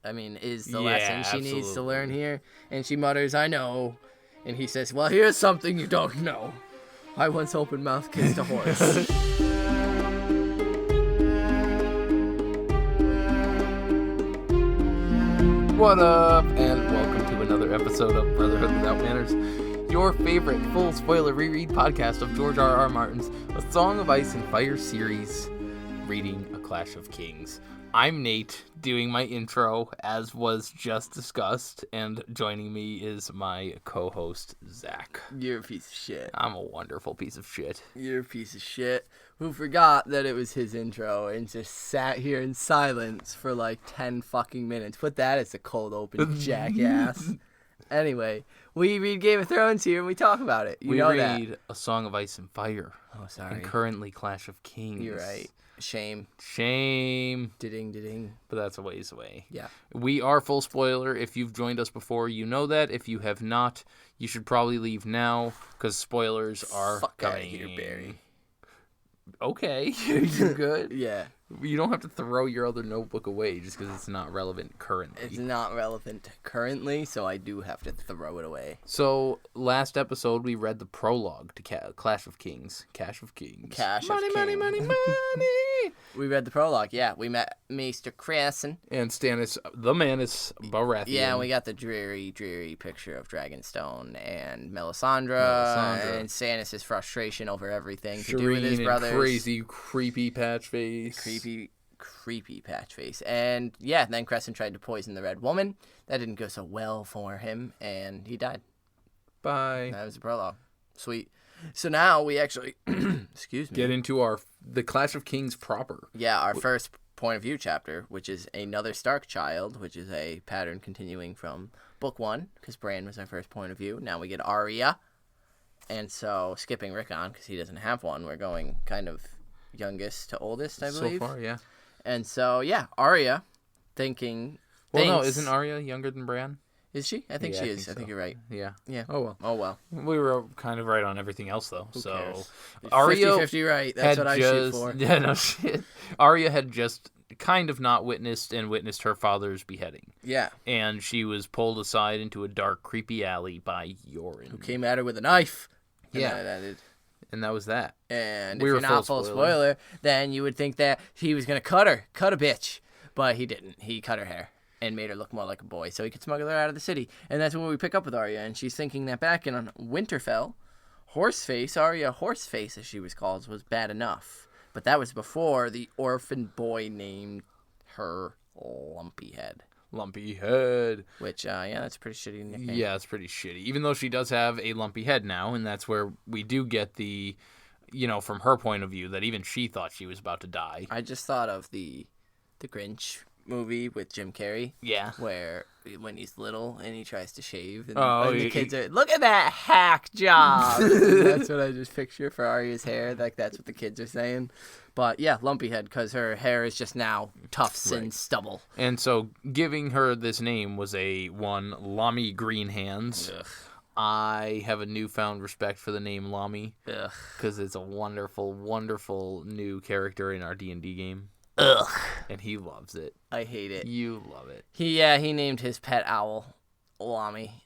is the lesson she needs to learn here. And she mutters, "I know." And he says, "Well, here's something you don't know. I once open-mouth kissed a horse." What up, and welcome to another episode of Brotherhood Without Manners, your favorite full spoiler reread podcast of George R.R. Martin's A Song of Ice and Fire series, reading A Clash of Kings. I'm Nate, doing my intro, as was just discussed, and joining me is my co-host, Zach. You're a piece of shit. I'm a wonderful piece of shit. You're a piece of shit who forgot that it was his intro and just sat here in silence for like 10 fucking minutes. Put that as a cold open, jackass. Anyway, we read Game of Thrones here and we talk about it. We read A Song of Ice and Fire. Oh, sorry. And currently Clash of Kings. You're right. Shame. Ding. But that's a ways away. Yeah. We are full spoiler. If you've joined us before, you know that. If you have not, you should probably leave now, because spoilers are coming. Out of here, Barry. Okay. You good? Yeah. You don't have to throw your other notebook away just because it's not relevant currently. It's not relevant currently, so I do have to throw it away. So, last episode, we read the prologue to Clash of Kings. Money. We read the prologue, yeah. We met Maester Cresson. And Stannis, the Manus Baratheon. Yeah, we got the dreary picture of Dragonstone and Melisandre. And Stannis' frustration over everything to do with his brothers. Crazy, creepy patch face. Creepy patch face. And yeah, then Cresson tried to poison the Red Woman. That didn't go so well for him, and he died. Bye. That was the prologue. Sweet. So now we actually, excuse me, get into the Clash of Kings proper. Yeah, our first point of view chapter, which is another Stark child, which is a pattern continuing from book 1, because Bran was our first point of view. Now we get Arya, and so skipping Rickon, because he doesn't have one, we're going kind of youngest to oldest, I believe. So far, yeah. And so, yeah, Arya thinks... no, isn't Arya younger than Bran? Is she? I think she is. I think you're right. Yeah. Oh, well. We were kind of right on everything else, though. Who so cares? Arya 50-50 right. That's what I shoot for. Yeah, no shit. Arya had just kind of not witnessed her father's beheading. Yeah. And she was pulled aside into a dark, creepy alley by Yoren, who came at her with a knife. Yeah. And that was that. And if you're not full spoiler, then you would think that he was going to cut a bitch. But he didn't. He cut her hair and made her look more like a boy so he could smuggle her out of the city. And that's when we pick up with Arya, and she's thinking that back in Winterfell, Arya Horseface, as she was called, was bad enough. But that was before the orphan boy named her Lumpy Head. Which, that's a pretty shitty nickname. Yeah, it's pretty shitty. Even though she does have a lumpy head now, and that's where we do get the, from her point of view, that even she thought she was about to die. I just thought of the Grinch movie with Jim Carrey. Yeah. Where when he's little and he tries to shave and, the kids are, look at that hack job. That's what I just picture for Arya's hair. Like, that's what the kids are saying. But yeah, lumpy head, because her hair is just now tufts and stubble. And so giving her this name was Lamy Green Hands. Ugh. I have a newfound respect for the name Lamy. Because it's a wonderful, wonderful new character in our D&D game. Ugh. And he loves it. I hate it. You love it. He named his pet owl Lamy.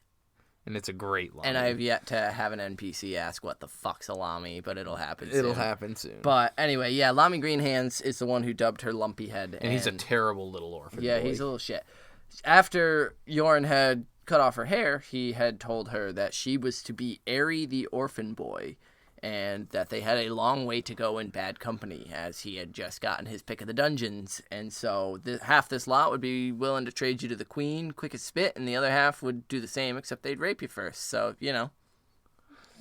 And it's a great Lamy. And I've yet to have an NPC ask what the fuck's a Lamy, but it'll happen soon. It'll happen soon. But anyway, yeah, Lamy Greenhands is the one who dubbed her Lumpy Head. And he's a terrible little orphan boy. He's a little shit. After Yoren had cut off her hair, he had told her that she was to be Arry the Orphan boy, and that they had a long way to go in bad company, as he had just gotten his pick of the dungeons. And so half this lot would be willing to trade you to the queen quick as spit, and the other half would do the same, except they'd rape you first. So,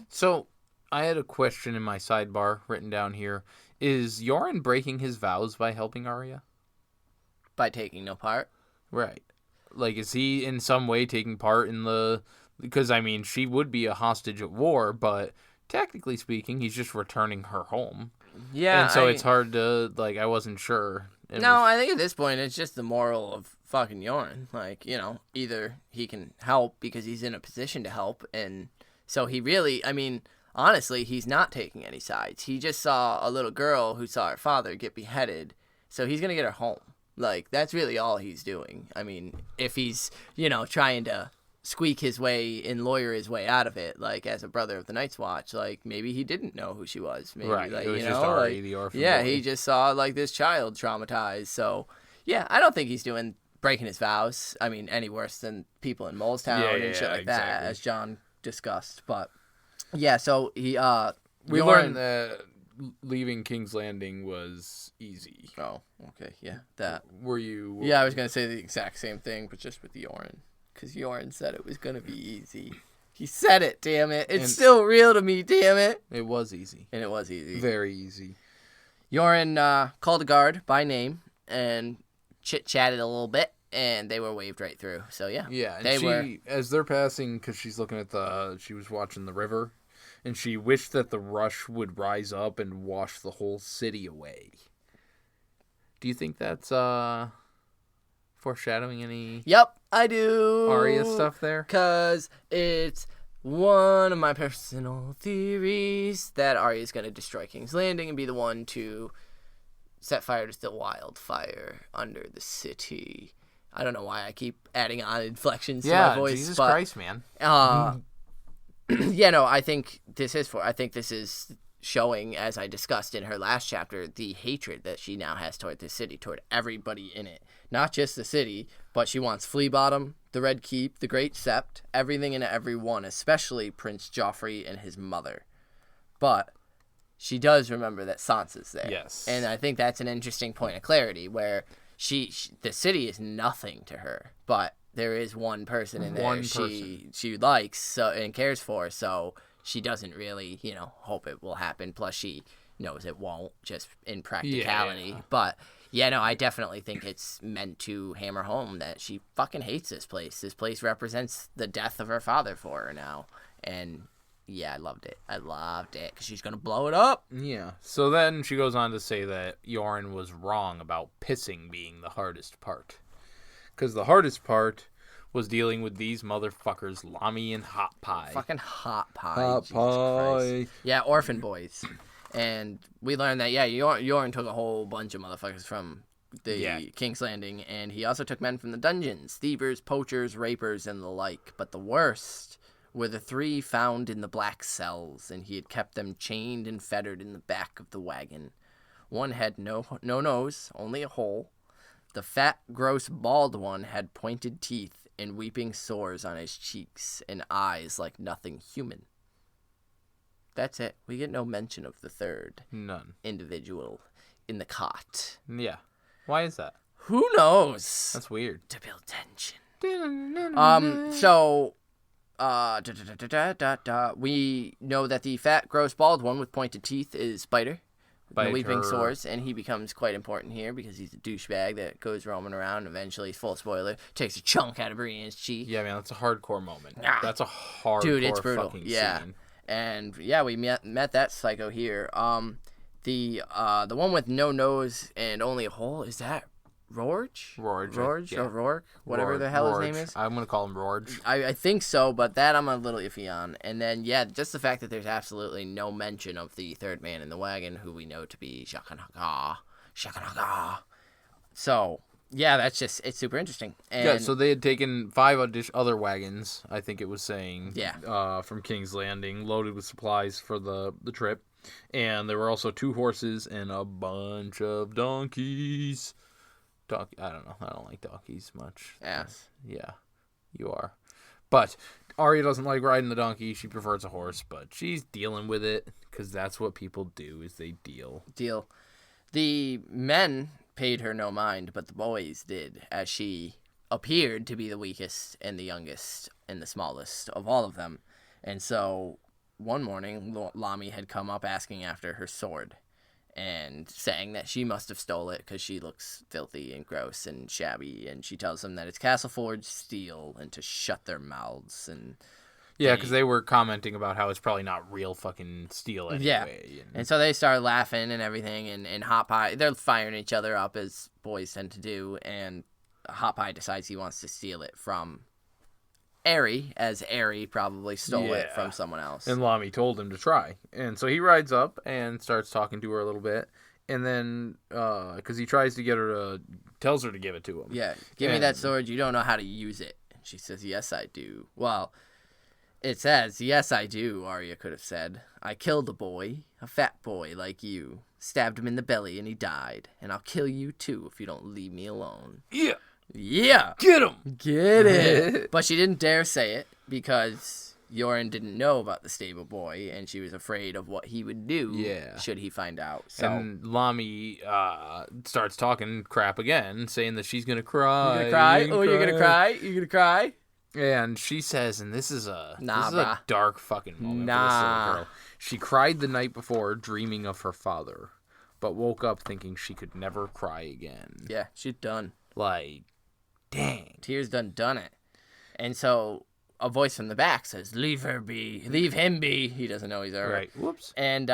So, I had a question in my sidebar written down here. Is Yoren breaking his vows by helping Arya? By taking no part? Right. Like, is he in some way taking part in the... Because, she would be a hostage at war, but... Technically speaking, he's just returning her home. Yeah. And so it's hard to, I wasn't sure. I think at this point it's just the moral of fucking Yoren. Either he can help because he's in a position to help, and so he really, honestly, he's not taking any sides. He just saw a little girl who saw her father get beheaded, so he's going to get her home. Like, that's really all he's doing. I mean, if he's, trying to squeak his way and lawyer his way out of it, like, as a brother of the Night's Watch, like, maybe he didn't know who she was. Maybe, right. Like, it was just Arya the Orphan boy. he just saw, like, this child traumatized. So, yeah, I don't think he's breaking his vows. I mean, any worse than people in Molestown and shit like that, as John discussed. But, yeah, so he, we learned that leaving King's Landing was easy. Oh, okay, yeah, that. Were you? Yeah, I was going to say the exact same thing, but just with Yoren. Because Yoren said it was going to be easy. He said it, damn it. It's still real to me, damn it. It was easy. And it was easy. Very easy. Yoren called a guard by name and chit-chatted a little bit, and they were waved right through. So, yeah. Yeah, and as they're passing, because she's looking at she was watching the river, and she wished that the rush would rise up and wash the whole city away. Do you think that's, foreshadowing any... Yep, I do. Arya stuff there? Because it's one of my personal theories that Arya's going to destroy King's Landing and be the one to set fire to the wildfire under the city. I don't know why I keep adding on inflections to my voice. Jesus Christ, man. I think this is showing, as I discussed in her last chapter, the hatred that she now has toward this city, toward everybody in it. Not just the city, but she wants Flea Bottom, the Red Keep, the Great Sept, everything and everyone, especially Prince Joffrey and his mother. But she does remember that Sansa's there. Yes. And I think that's an interesting point of clarity, where the city is nothing to her, but there is one person in there she likes and cares for, so she doesn't really, hope it will happen. Plus, she knows it won't, just in practicality. Yeah. But, I definitely think it's meant to hammer home that she fucking hates this place. This place represents the death of her father for her now. And, yeah, I loved it. Because she's going to blow it up. Yeah. So then she goes on to say that Yoren was wrong about pissing being the hardest part. Because the hardest part was dealing with these motherfuckers, Lamy and Hot Pie. Fucking Hot Pie. Hot Jesus Pie. Christ. Yeah, orphan boys. And we learned that, Yoren took a whole bunch of motherfuckers from the King's Landing, and he also took men from the dungeons, thievers, poachers, rapers, and the like. But the worst were the 3 found in the black cells, and he had kept them chained and fettered in the back of the wagon. One had no nose, only a hole. The fat, gross, bald one had pointed teeth and weeping sores on his cheeks and eyes like nothing human. That's it. We get no mention of the third individual in the cot. Yeah. Why is that? Who knows? That's weird. To build tension. We know that the fat, gross, bald one with pointed teeth is Biter. The weeping sores, and he becomes quite important here because he's a douchebag that goes roaming around. Eventually, full spoiler, takes a chunk out of Brienne's cheek. Yeah, man, that's a hardcore moment. That's a hardcore Dude, it's brutal. Fucking scene. And we met that psycho here. The one with no nose and only a hole, is that Rorge, or Rourke, whatever the hell his name is. I'm gonna call him Rorge. I think so, but that I'm a little iffy on. And then just the fact that there's absolutely no mention of the third man in the wagon, who we know to be Shakanaga. So it's super interesting. And so they had taken 5 other wagons, I think it was saying, Yeah. From King's Landing, loaded with supplies for the trip, and there were also 2 horses and a bunch of donkeys. I don't know. I don't like donkeys much. Ass. Yeah, you are. But Arya doesn't like riding the donkey. She prefers a horse, but she's dealing with it because that's what people do, is they deal. The men paid her no mind, but the boys did, as she appeared to be the weakest and the youngest and the smallest of all of them. And so one morning, Lamy had come up asking after her sword, and saying that she must have stole it because she looks filthy and gross and shabby, and she tells them that it's castle forged steel and to shut their mouths. And because they were commenting about how it's probably not real fucking steel anyway. And so they start laughing and everything, and Hot Pie, they're firing each other up as boys tend to do, and Hot Pie decides he wants to steal it from Arry, as Arry probably stole it from someone else. And Lamy told him to try. And so he rides up and starts talking to her a little bit. And then, because he tries to get her to, tells her to give it to him. Yeah, give me that sword. You don't know how to use it. And she says, yes, I do. Well, it says, yes, I do, Arya could have said. I killed a boy, a fat boy like you. Stabbed him in the belly and he died. And I'll kill you too if you don't leave me alone. Yeah. Yeah. Get him. Get it. But she didn't dare say it because Yoren didn't know about the stable boy, and she was afraid of what he would do should he find out. So. And Lami starts talking crap again, saying that she's going to cry. You're going to cry? You're going to cry? You're going to cry? And she says, and this is a brah. dark fucking moment for this little girl. She cried the night before, dreaming of her father, but woke up thinking she could never cry again. Yeah, she's done. Like, dang. Tears done it. And so a voice from the back says, leave her be. Leave him be. He doesn't know he's her. Right. Whoops. And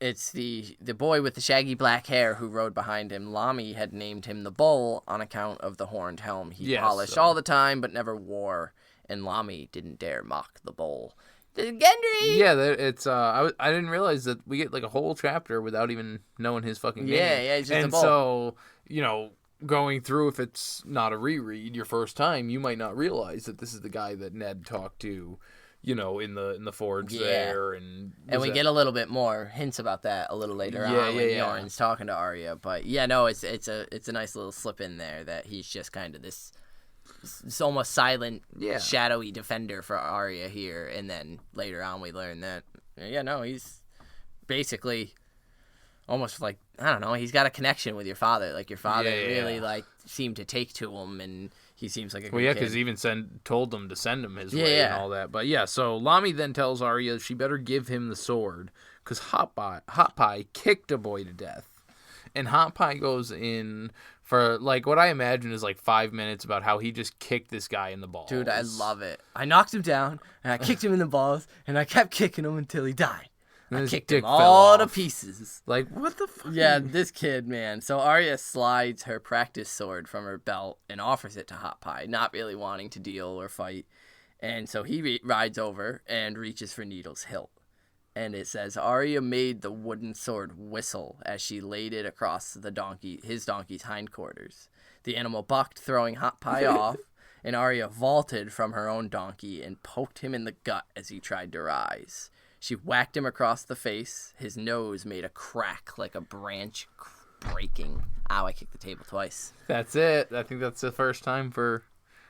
it's the boy with the shaggy black hair who rode behind him. Lami had named him the Bull on account of the horned helm he polished all the time but never wore. And Lami didn't dare mock the Bull. Gendry! Yeah, it's I didn't realize that we get like a whole chapter without even knowing his fucking name. Yeah, he's just and a Bull. So, going through, if it's not a reread your first time, you might not realize that this is the guy that Ned talked to, in the forge there, and we get a little bit more hints about that a little later on when Yoren's talking to Arya. But yeah, no, it's a nice little slip in there that he's just kind of this. It's almost silent, shadowy defender for Arya here, and then later on we learn that he's basically almost like, I don't know, he's got a connection with your father. Like your father really like seemed to take to him, and he seems like a good kid. Because he even told them to send him his way and all that. But yeah, so Lami then tells Arya she better give him the sword because Hot Pie kicked a boy to death, and Hot Pie goes in for like what I imagine is like 5 minutes about how he just kicked this guy in the balls. Dude, I love it. I knocked him down and I kicked him in the balls and I kept kicking him until he died. I kicked him all to pieces. Like, what the fuck? Yeah, this kid, man. So Arya slides her practice sword from her belt and offers it to Hot Pie, not really wanting to deal or fight. And so he rides over and reaches for Needle's hilt. And it says, Arya made the wooden sword whistle as she laid it across his donkey's hindquarters. The animal bucked, throwing Hot Pie off, and Arya vaulted from her own donkey and poked him in the gut as he tried to rise. She whacked him across the face. His nose made a crack like a branch breaking. Ow, I kicked the table twice. That's it. I think that's the first time for...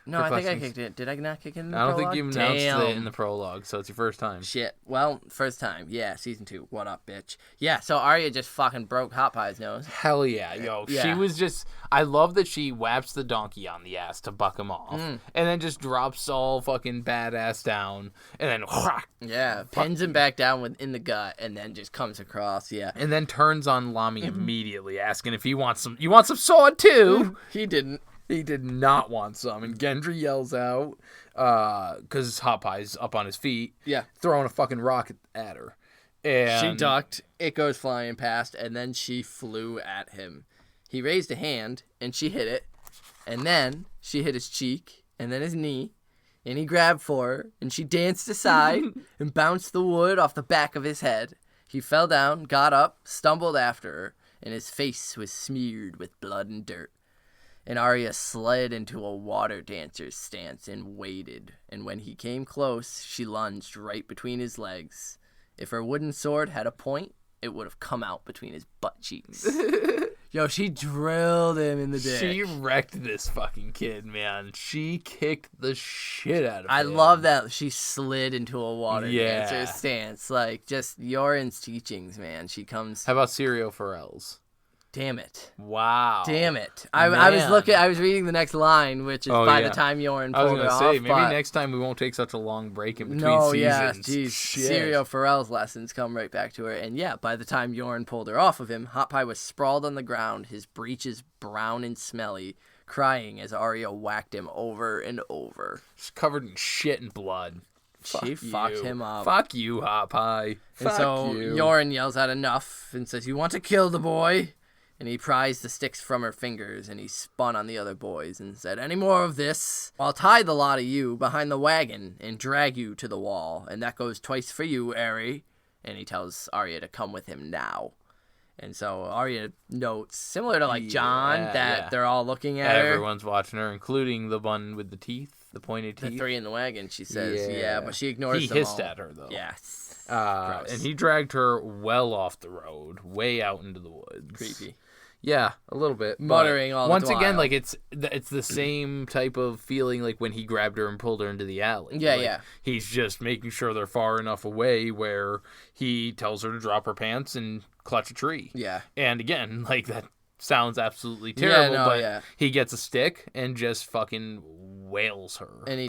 No, I think I kicked it. Did I not kick it in the prologue? I don't think you announced it in the prologue, so it's your first time. Shit. Well, first time. Yeah, season 2. What up, bitch? Yeah, so Arya just fucking broke Hot Pie's nose. Hell yeah, yo. Yeah. She was just... I love that she whaps the donkey on the ass to buck him off, and then just drops all fucking badass down, and then... Yeah, pins him back down in the gut, and then just comes across, And then turns on Lami immediately, asking if he wants some... You want some sword, too? He didn't. He did not want some, and Gendry yells out, because Hot Pie's up on his feet, throwing a fucking rock at her. And she ducked, it goes flying past, and then she flew at him. He raised a hand, and she hit it, and then she hit his cheek, and then his knee, and he grabbed for her, and she danced aside, and bounced the wood off the back of his head. He fell down, got up, stumbled after her, and his face was smeared with blood and dirt. And Arya slid into a water dancer's stance and waited, and when he came close, she lunged right between his legs. If her wooden sword had a point, it would have come out between his butt cheeks. Yo, she drilled him in the dick. She wrecked this fucking kid, man. She kicked the shit out of him. I love that she slid into a water dancer's stance. Like, just Yoren's teachings, man. She comes... How about Cereal Pharrell's? Damn it. Wow. Damn it. I was reading the next line, which is by the time Yoren pulled her off. I was going to say, maybe next time we won't take such a long break in between seasons. Yeah, jeez. Cereal Pharrell's lessons come right back to her. And yeah, by the time Yoren pulled her off of him, Hot Pie was sprawled on the ground, his breeches brown and smelly, crying as Arya whacked him over and over. Just covered in shit and blood. She fucked him up. Fuck you, Hot Pie. And so Yoren yells out enough and says, "You want to kill the boy?" And he prized the sticks from her fingers, and he spun on the other boys and said, "Any more of this? I'll tie the lot of you behind the wagon and drag you to the wall, and that goes twice for you, Arry." And he tells Arya to come with him now. And so Arya notes, similar to like Jon, that they're all looking at her. Everyone's watching her, including the one with the teeth, the pointed teeth. The three in the wagon, she says. Yeah, but she ignores them He hissed all. at her, though. Yes. And he dragged her well off the road, way out into the woods. Creepy. Yeah, a little bit. Muttering all the once again, while. like it's the same type of feeling like when he grabbed her and pulled her into the alley. Yeah, like, he's just making sure they're far enough away where he tells her to drop her pants and clutch a tree. Yeah. And again, like that sounds absolutely terrible, but he gets a stick and just fucking wails her. And he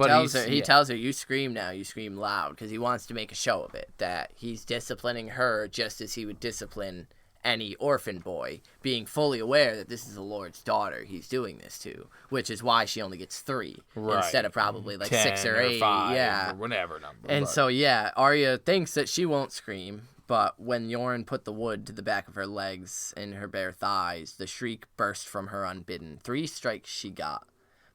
tells her, you scream now, you scream loud, because he wants to make a show of it, that he's disciplining her just as he would discipline any orphan boy, being fully aware that this is the Lord's daughter he's doing this to, which is why she only gets 3 instead of probably like 6 or 8, 5 or whatever number. And so Arya thinks that she won't scream, but when Yoren put the wood to the back of her legs and her bare thighs, the shriek burst from her unbidden. 3 strikes she got,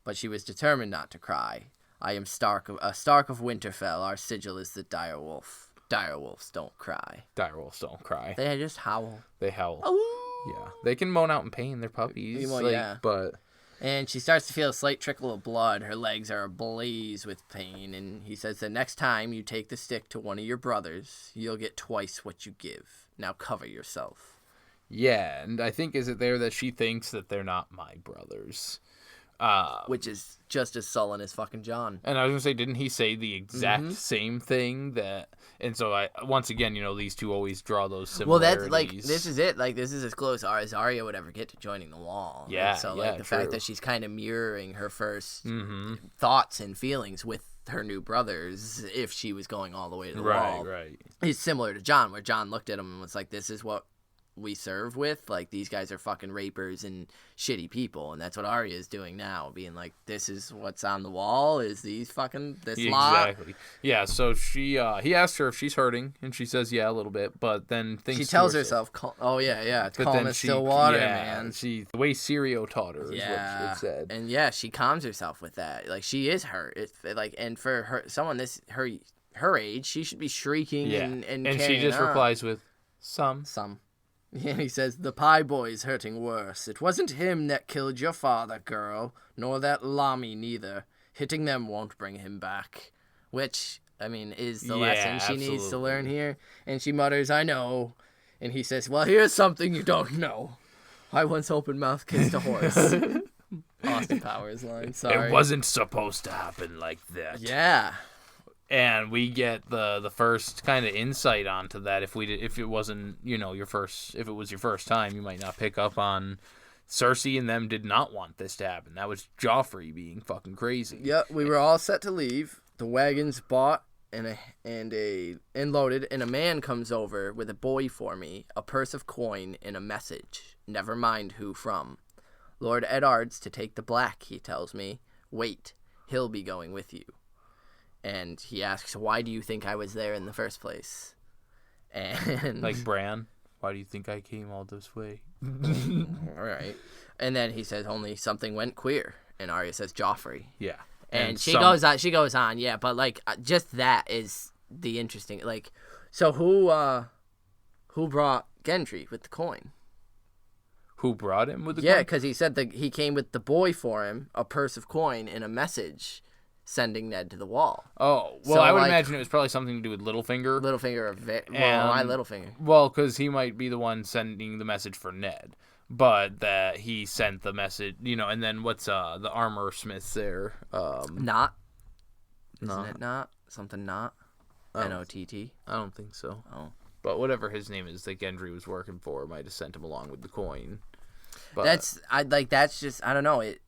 but she was determined not to cry. I am Stark of Winterfell. Our sigil is the dire wolf. Dire wolves don't cry. Dire wolves don't cry. They just howl. They howl. Oh. Yeah, they can moan out in pain. They're puppies. Well, but. And she starts to feel a slight trickle of blood. Her legs are ablaze with pain. And he says, the next time you take the stick to one of your brothers, you'll get twice what you give. Now cover yourself. Yeah, and I think is it there that she thinks that they're not my brothers. Which is just as sullen as fucking Jon. And I was going to say, didn't he say the exact same thing? And so, once again, these two always draw those similarities. Well, that's, like, this is it. Like, this is as close as Arya would ever get to joining the Wall. Yeah, So, like, the fact that she's kind of mirroring her first Mm-hmm. thoughts and feelings with her new brothers, if she was going all the way to the Wall. Right. Is similar to Jon, where Jon looked at him and was like, this is what we serve with, like, these guys are fucking rapers and shitty people, and that's what Arya is doing now, being like, this is what's on the wall, is these fucking this lot. Exactly. Yeah, so she he asked her if she's hurting, and she says yeah a little bit, but then thinks she tells herself it's calm as still water, man. The way Syrio taught her is what it said. And she calms herself with that. Like, she is hurt. It's like, and for her, someone her age, she should be shrieking and she just replies with some. Yeah, he says, the pie boy's hurting worse. It wasn't him that killed your father, girl, nor that Lami neither. Hitting them won't bring him back. Which, I mean, is the lesson she needs to learn here. And she mutters, I know. And he says, well, here's something you don't know. I once open-mouth kissed a horse. Austin Powers line, sorry. It wasn't supposed to happen like that. Yeah. And we get the first kind of insight onto that. If it wasn't, if it was your first time, you might not pick up on Cersei and them did not want this to happen. That was Joffrey being fucking crazy. Yep, we were all set to leave. The wagons bought and loaded, and a man comes over with a boy for me, a purse of coin, and a message. Never mind who from. Lord Eddard's to take the black, he tells me. Wait, he'll be going with you. And he asks, why do you think I was there in the first place? And like Bran, why do you think I came all this way? All right. And then he says, only something went queer. And Arya says, Joffrey. Yeah. And she goes on, yeah, but like just that is the interesting, like, so who brought Gendry with the coin? Who brought him with the coin? Yeah, because he said that he came with the boy for him, a purse of coin, and a message sending Ned to the Wall. Oh, well, so, I would imagine it was probably something to do with Littlefinger. Why Littlefinger? Well, because he might be the one sending the message for Ned, but that he sent the message, and then what's the armor smith there? Not. Isn't it not? Something not? N-O-T-T? I don't think so. Oh. But whatever his name is that Gendry was working for might have sent him along with the coin. But that's just, I don't know, it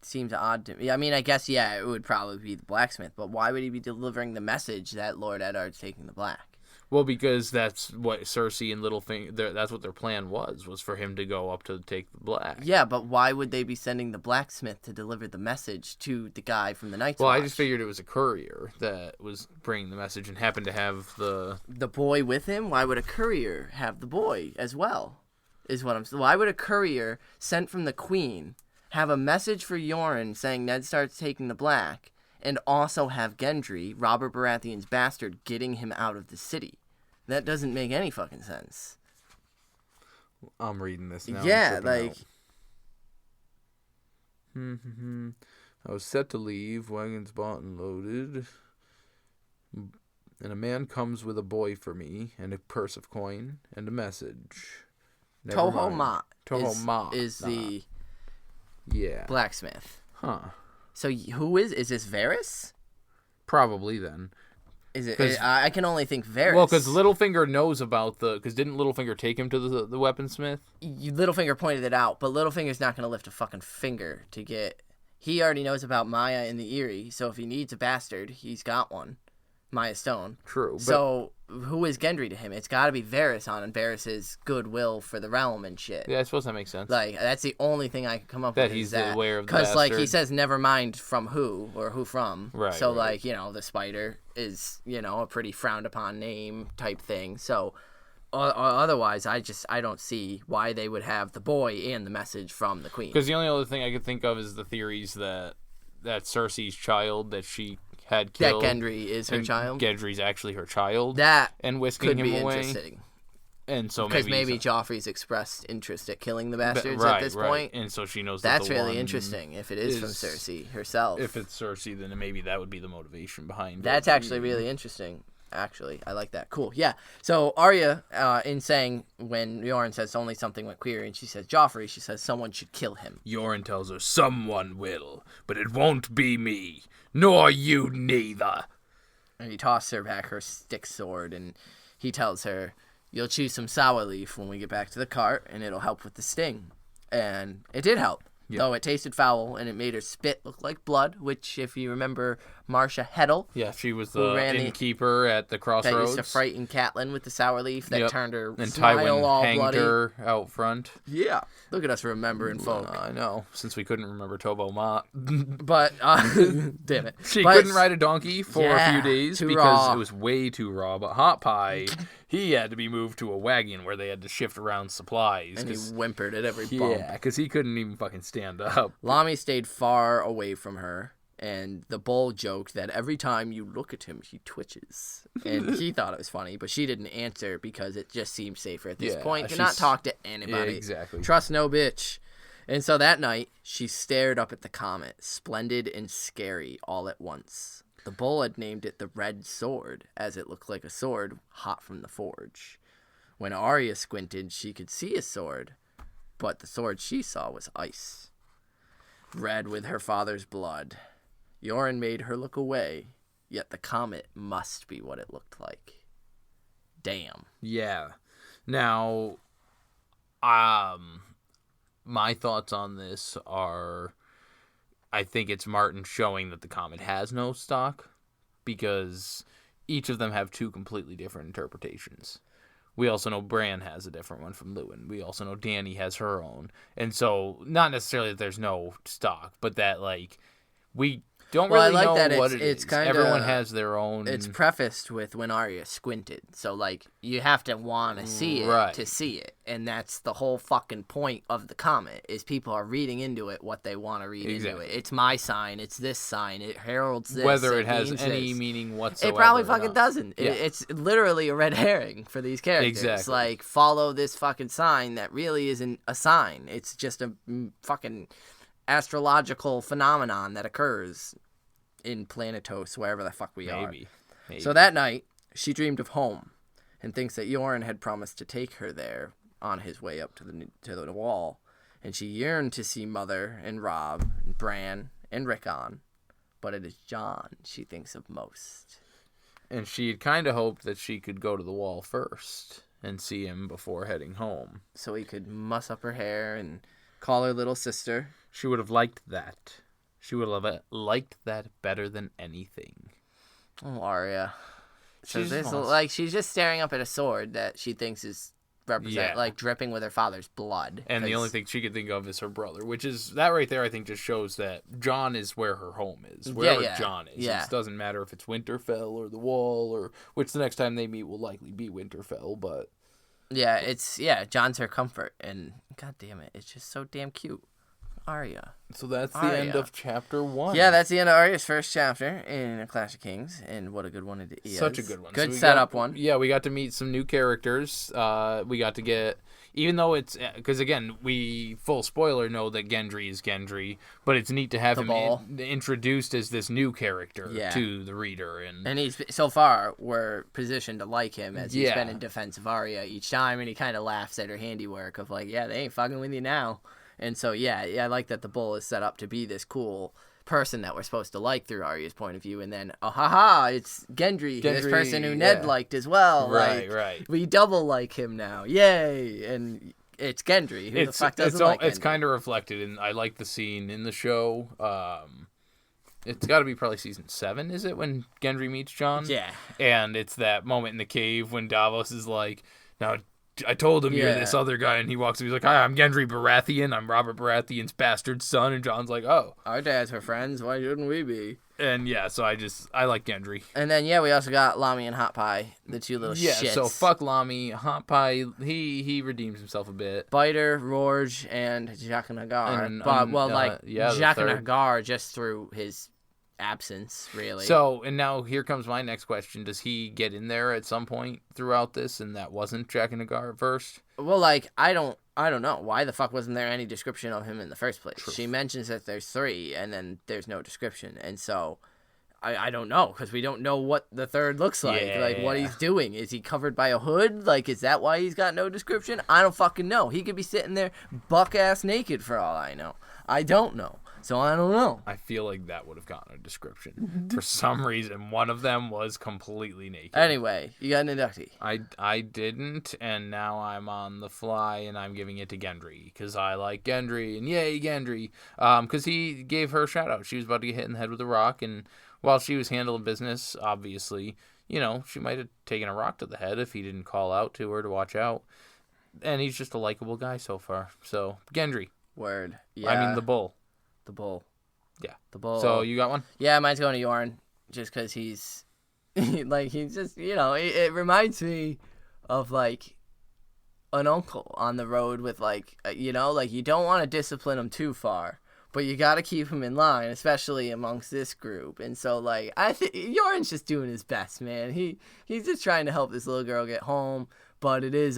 seems odd to me. I mean, I guess, it would probably be the blacksmith, but why would he be delivering the message that Lord Eddard's taking the black? Well, because that's what Cersei and Littlefinger, that's what their plan was for him to go up to take the black. Yeah, but why would they be sending the blacksmith to deliver the message to the guy from the Night's Watch? Watch? I just figured it was a courier that was bringing the message and happened to have the boy with him? Why would a courier have the boy as well? Why would a courier sent from the Queen have a message for Yoren saying Ned starts taking the black, and also have Gendry, Robert Baratheon's bastard, getting him out of the city? That doesn't make any fucking sense. I'm reading this now. Yeah, like... I was set to leave, wagons bought and loaded, and a man comes with a boy for me, and a purse of coin, and a message. Toho Ma is Nah. the blacksmith. Huh. So who is this Varys? Probably then. Is it? I can only think Varys. Well, because Littlefinger knows about because didn't Littlefinger take him to the weaponsmith? Littlefinger pointed it out, but Littlefinger's not going to lift a fucking finger to get... He already knows about Maya and the Eyrie, so if he needs a bastard, he's got one. Maya Stone. True. But... So who is Gendry to him? It's got to be Varys on Varys' goodwill for the realm and shit. Yeah, I suppose that makes sense. Like, that's the only thing I can come up with. That he's aware of the Because, like, he bastard. says never mind from who or who from. Right. So, right. like, you know, the spider is, you know, a pretty frowned upon name type thing. So, otherwise, I don't see why they would have the boy and the message from the queen. Because the only other thing I could think of is the theories that Cersei's child that she had killed. That Gendry is her child. Gendry's actually her child. That and whisking could him be away. interesting. And so because maybe Joffrey's expressed interest at killing the bastards right, at this right. point. And so she knows that's that really interesting. If it is from Cersei herself. If it's Cersei, then maybe that would be the motivation behind that's it. actually really interesting. Actually, I like that. Cool. Yeah. So Arya, in saying when Yoren says only something went queer, and she says Joffrey, she says someone should kill him. Yoren tells her someone will, but it won't be me, nor you neither. And he tosses her back her stick sword, and he tells her, "You'll chew some sour leaf when we get back to the cart, and it'll help with the sting." And it did help. Yep. Though it tasted foul, and it made her spit look like blood, which, if you remember Marcia Heddle... Yeah, she was the innkeeper at the crossroads. That used to frighten Catelyn with the sour leaf that turned her and smile Tywin all hanged bloody. her out front. Yeah. Look at us remembering folk. I know, since we couldn't remember Tobo Ma. But, damn it. She couldn't ride a donkey for a few days because raw. It was way too raw. But Hot Pie, he had to be moved to a wagon where they had to shift around supplies. And he whimpered at every bump. Yeah, because he couldn't even fucking stand up. Lami stayed far away from her, and the bull joked that every time you look at him, he twitches. And he thought it was funny, but she didn't answer because it just seemed safer at this point to not talk to anybody. Yeah, exactly. Trust no bitch. And so that night, she stared up at the comet, splendid and scary all at once. The bull had named it the Red Sword, as it looked like a sword hot from the forge. When Arya squinted, she could see a sword, but the sword she saw was ice. Red with her father's blood. Yoren made her look away, yet the comet must be what it looked like. Damn. Yeah. Now, my thoughts on this are, I think it's Martin showing that the comet has no stock, because each of them have two completely different interpretations. We also know Bran has a different one from Lewin. We also know Dany has her own. And so, not necessarily that there's no stock, but that, like, we don't really know what it is. Everyone has their own... It's prefaced with when Arya squinted. So, like, you have to want to see it to see it. And that's the whole fucking point of the comet, is people are reading into it what they want to read into it. It's my sign. It's this sign. It heralds this. Whether it has any meaning whatsoever. It probably fucking doesn't. Yeah. It's literally a red herring for these characters. Exactly. Like, follow this fucking sign that really isn't a sign. It's just a fucking astrological phenomenon that occurs in Planetos, wherever the fuck we are. Maybe. So that night, she dreamed of home, and thinks that Yoren had promised to take her there on his way up to the wall, and she yearned to see Mother and Robb and Bran and Rickon, but it is Jon she thinks of most. And she had kind of hoped that she could go to the wall first and see him before heading home. So he could muss up her hair and call her little sister. She would have liked that. She would have liked that better than anything. Oh, Arya. So she's just staring up at a sword that she thinks is like dripping with her father's blood. And the only thing she could think of is her brother, which is that right there. I think just shows that Jon is where her home is, wherever Jon is. Yeah. It doesn't matter if it's Winterfell or the Wall, or which the next time they meet will likely be Winterfell. But Jon's her comfort, and god damn it, it's just so damn cute. Arya. So that's the Arya. end of chapter 1. Yeah, that's the end of Arya's first chapter in A Clash of Kings, and what a good one it is. Such a good one. Good So setup one. Yeah, we got to meet some new characters. We got to get, even though it's, because again, we, full spoiler, know that Gendry is Gendry, but it's neat to have him introduced as this new character to the reader. And he's, so far, we're positioned to like him as he's been in defense of Arya each time, and he kind of laughs at her handiwork of like, yeah, they ain't fucking with you now. And so, yeah, I like that the bull is set up to be this cool person that we're supposed to like through Arya's point of view. And then, oh, haha, it's Gendry, this person who Ned liked as well. Right. We double like him now. Yay. And it's Gendry. Who the fuck doesn't like Gendry? It's kind of reflected, and I like the scene in the show. It's got to be probably season 7, is it, when Gendry meets Jon? Yeah. And it's that moment in the cave when Davos is like, now, I told him you're this other guy, and he walks up, he's like, hi, I'm Gendry Baratheon, I'm Robert Baratheon's bastard son, and Jon's like, oh. Our dads were friends, why shouldn't we be? And yeah, so I like Gendry. And then, we also got Lami and Hot Pie, the two little shits. Yeah, so fuck Lami. Hot Pie, he redeems himself a bit. Biter, Rorge, and Jaqen H'ghar. Jaqen H'ghar just through his absence, really. So, and now here comes my next question. Does he get in there at some point throughout this, and that wasn't Jaqen H'ghar at first? Well, I don't know. Why the fuck wasn't there any description of him in the first place? True. She mentions that there's 3, and then there's no description. And so, I don't know, because we don't know what the third looks like. Yeah. Like, what he's doing. Is he covered by a hood? Like, is that why he's got no description? I don't fucking know. He could be sitting there buck-ass naked for all I know. I don't know. So I don't know. I feel like that would have gotten a description. For some reason, one of them was completely naked. Anyway, you got an inductee. I didn't, and now I'm on the fly, and I'm giving it to Gendry, because I like Gendry, and yay, Gendry. Because he gave her a shout-out. She was about to get hit in the head with a rock, and while she was handling business, obviously, she might have taken a rock to the head if he didn't call out to her to watch out. And he's just a likable guy so far. So, Gendry. Word. Yeah. I mean, the bull. The bull. Yeah. The bull. So, you got one? Yeah, mine's going to Yorn, just because he's, he's just, it reminds me of, like, an uncle on the road with, you don't want to discipline him too far, but you got to keep him in line, especially amongst this group. And so, I think Yorn's just doing his best, man. He's just trying to help this little girl get home, but it is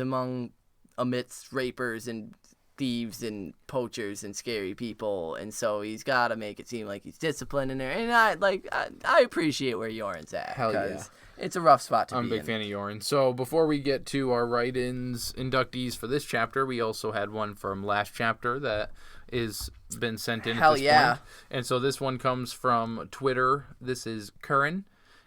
amidst rapers and thieves and poachers and scary people, and so he's got to make it seem like he's disciplining her. And I appreciate where Yorn's at. Hell yeah. It's a rough spot to be in. I'm a big fan of Yorn. So before we get to our write-ins, inductees for this chapter, we also had one from last chapter that is been sent in at this point. And so this one comes from Twitter. This is Curran.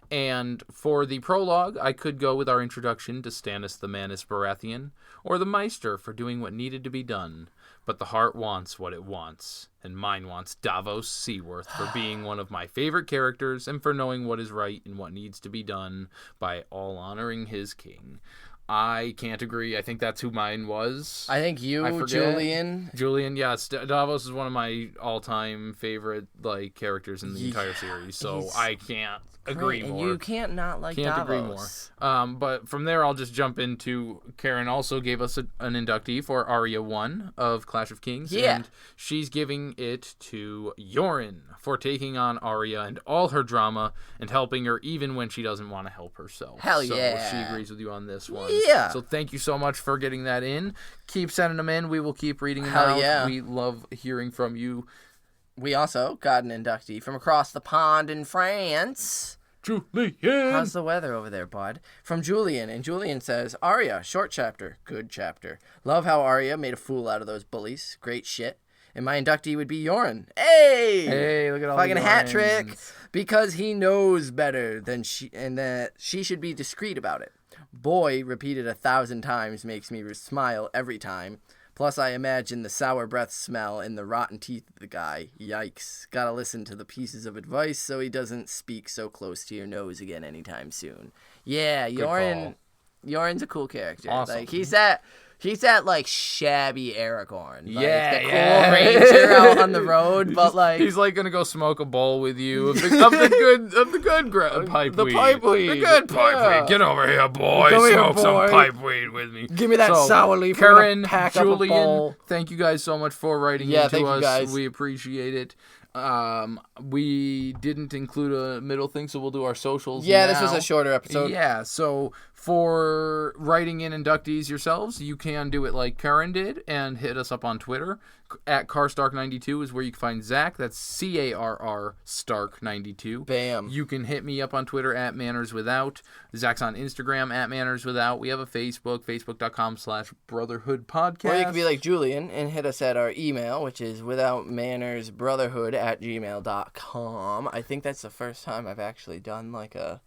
And for the prologue, I could go with our introduction to Stannis the Manus Baratheon, or the Meister for doing what needed to be done. But the heart wants what it wants, and mine wants Davos Seaworth for being one of my favorite characters and for knowing what is right and what needs to be done by all honoring his king. I can't agree. I think that's who mine was. I think Julian. Julian, yes. Davos is one of my all-time favorite characters in the entire series, so I can't agree more. And you can't not like Davos. Can't agree more. But from there, I'll just jump into Karen also gave us an inductee for Arya 1 of Clash of Kings. Yeah. And she's giving it to Yoren for taking on Arya and all her drama and helping her even when she doesn't want to help herself. Hell yeah. So she agrees with you on this one. Yeah. So thank you so much for getting that in. Keep sending them in. We will keep reading them Hell out. Yeah. We love hearing from you. We also got an inductee from across the pond in France. Julian! How's the weather over there, bud? From Julian, and Julian says, Arya, short chapter, good chapter. Love how Arya made a fool out of those bullies. Great shit. And my inductee would be Yoren. Hey, look at all fucking the hat trick. Because he knows better than she, and that she should be discreet about it. Boy, repeated 1,000 times, makes me smile every time. Plus, I imagine the sour breath smell and the rotten teeth of the guy. Yikes. Gotta listen to the pieces of advice so he doesn't speak so close to your nose again anytime soon. Yeah, Yoren's a cool character. Awesome. Like, he's that He's that, like, shabby Aragorn. Like, Yeah, the cool yeah. ranger out on the road, but, like... He's, like, gonna go smoke a bowl with you of the good pipe weed. The pipe weed. The good pipe weed. Get over here, boy. Come here, Smoke some boy. pipe weed with me. Give me that sour leaf. Karen, pack up a Julian, bowl. thank you guys so much for writing Yeah, into thank you us. guys. We appreciate it. We didn't include a middle thing, so we'll do our socials Yeah, now. this was a shorter episode. Yeah, so for writing in inductees yourselves, you can do it like Karen did and hit us up on Twitter. At CarStark92 is where you can find Zach. That's CARR Stark92. Bam. You can hit me up on Twitter at MannersWithout. Zach's on Instagram at MannersWithout. We have a Facebook, facebook.com/Brotherhood Podcast. Or you can be like Julian and hit us at our email, which is withoutmannersbrotherhood@gmail.com. I think that's the first time I've actually done like email.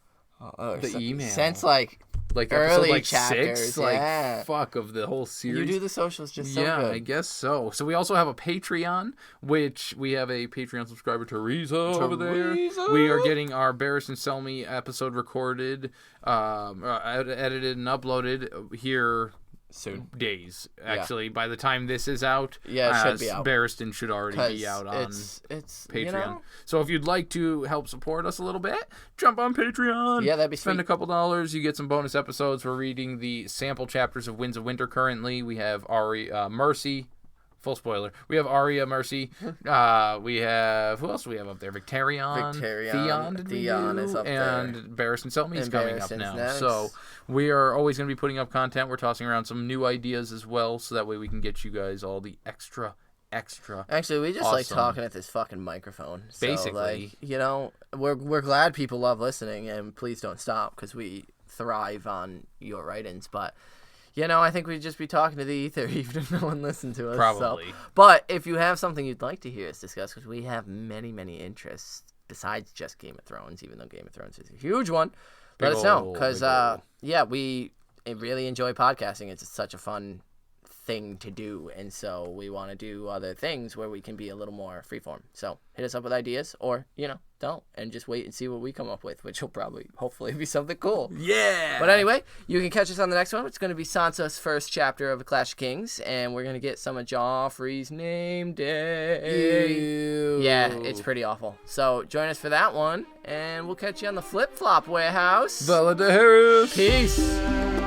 Since like episode early 6, chapters, like yeah. fuck of the whole series. You do the socials just so yeah, good. I guess so. So we also have a Patreon, which we have a Patreon subscriber, Teresa, over there. We are getting our Barris and Selmy episode recorded, edited, and uploaded here soon. Days, actually. By the time this is out, Yeah, it should be out. Barristan should already be out on it's Patreon. You know? So if you'd like to help support us a little bit, jump on Patreon. Yeah, that'd be Spend sweet. a couple dollars. You get some bonus episodes. We're reading the sample chapters of Winds of Winter currently. We have Mercy. Full spoiler. We have Arya, Mercy. We have... Who else do we have up there? Victarion. Theon is up there. And Barris and Selmy is And coming up Barristan's now. next. So we are always going to be putting up content. We're tossing around some new ideas as well, so that way we can get you guys all the extra Actually, we just like awesome. talking at this fucking microphone. So, Basically. like, we're glad people love listening, and please don't stop because we thrive on your write-ins. But, I think we'd just be talking to the ether even if no one listened to us. Probably. So. But if you have something you'd like to hear us discuss, because we have many, many interests besides just Game of Thrones, even though Game of Thrones is a huge one, let us know. Because, we really enjoy podcasting. It's such a fun thing to do, and so we want to do other things where we can be a little more freeform. So hit us up with ideas, or don't, and just wait and see what we come up with, which will hopefully be something cool. Yeah. But anyway, you can catch us on the next one. It's going to be Sansa's first chapter of A Clash of Kings, and we're going to get some of Joffrey's name day. Ew. Yeah, it's pretty awful. So join us for that one, and we'll catch you on the Flip Flop Warehouse. Bella de Harris. Peace.